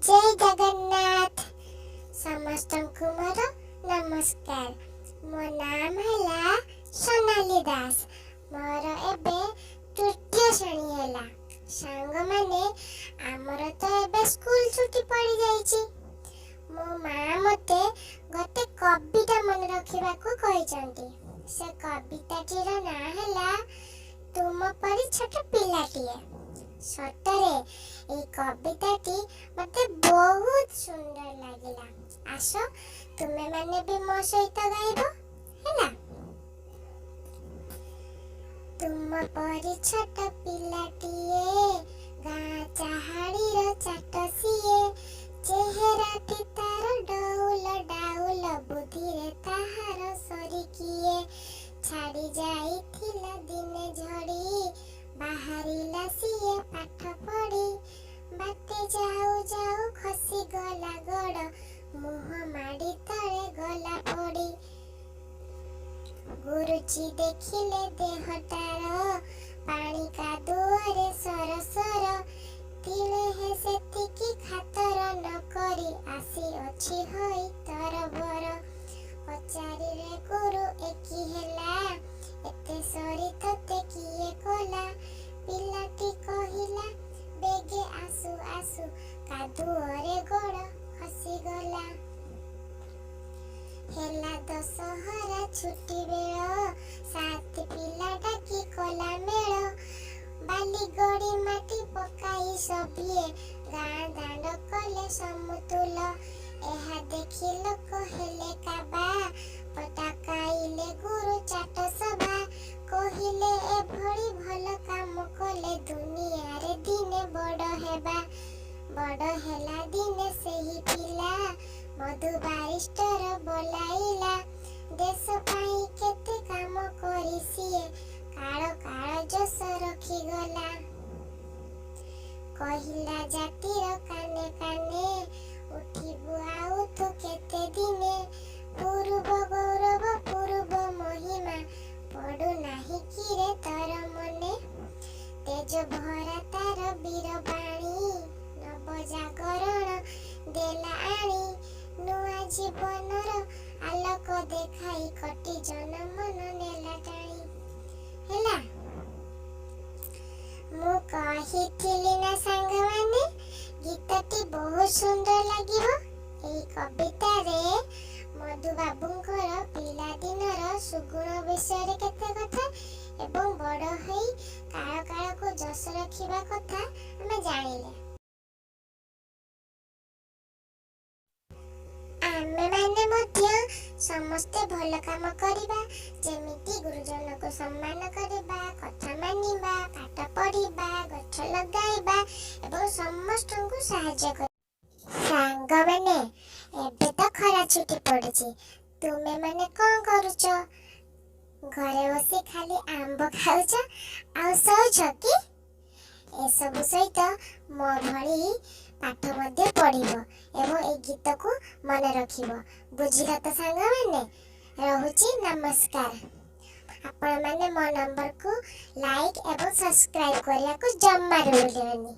जय जगन्नाथ समस्त को मोर नमस्कार। मो नाम है सोनाली दास। मोर एबे तृतीय श्रेणी है। सांग माने आमर तो एबे स्कूल छुट्टी पड़ी जाइछि। मो माँ मते गोटे कविता मन रखिबा को कहिसंती। से कविताटीर ना है तुम परी छोट पिलाटीए। सतरे ए कविताटी मते बहुत सुंदर लागिला। आसो तुमे माने भी मो सहित गाइबो हैला। तुम परी छोट पिलाटीए गाँ चाहाड़ीर चाटसिए। चेहराटी तार डौल डाउल बुद्धिरे ताहार सरिकिए। छाड़ी जाइथिला दिने झड़ी बाहरिला सिए पाठ पढ़ी। बाटे जाऊ जाऊ खसी गला गड़ मुह माड़ी तले गला पड़ी। गुरुजी देखिले देहटार पानी कादुअरे सर सर। तिले हे सेतिकी खातर न करी आसी अछि होई तरबर। पचारिले गुरु एकी हेला एते सरी तते किए कोला। पिलाटी कहिला बेगे आसु आसु कादुअरे गोड़ खसी गला। हेला दशहरा छुट्टी बेଳ सात पिला डाकी कोला मेळ। बाली गड़ी माटी पकाई सबिए गाँ दांड कले समतुल। एहा देखि लोक हेले काबा पटाकाइले गुरु चाट सभा। कहिले ए भड़ी भल काम कले दुनिया रे दिने बड़ हेबा। बड़ हेला दिने सेही पिला मधु बारिस्टर बोलाइला। देश पाई केते काम करी सिए काळ काळ जस रखी गला। कहिला जातिर काने काने उठिबु आउ तु केते दिने। पूर्व गौरव पूर्व महिमा पडु नाही किरे तर मने। तेज भरा तार वीर बाणी नव जागरण देला आणी। नुआ जीवनर आलोक देखाई कटी जनमन नेला टाणी हैला। मु कहिथिली ना सांग माने गीतटी बहुत सुंदर लागिबो। एई कविता रे मधु बाबूंकर पिला दिनर सुगुण विषय केते कथा एवं बड़ होई काळ काळ को जस रखिबा कथा हम जानिले। आमे माने मध्य समस्ते भल काम करिबा जेमिति गुरुजन को सम्मान करिबा कथा मानिबा पाठ पढ़िबा गछ लगाइबा एवं समस्त को सहाय्य कर। सांग माने एबे तो खरा छुट्टी पड़छि। तुमे माने कोन करूछ? घरे बसी खाली आंब खाउछ आ सोउछ कि? ए सब सहित मो भली पाठ मध्ये पढ़िबो एवं ए गीत को मन रखिबो। बुझिला तो सांग माने? रहुछि नमस्कार। आपण माने मो नंबर को लाइक एवं सब्सक्राइब करिया को जम्मा भूलिबेनी।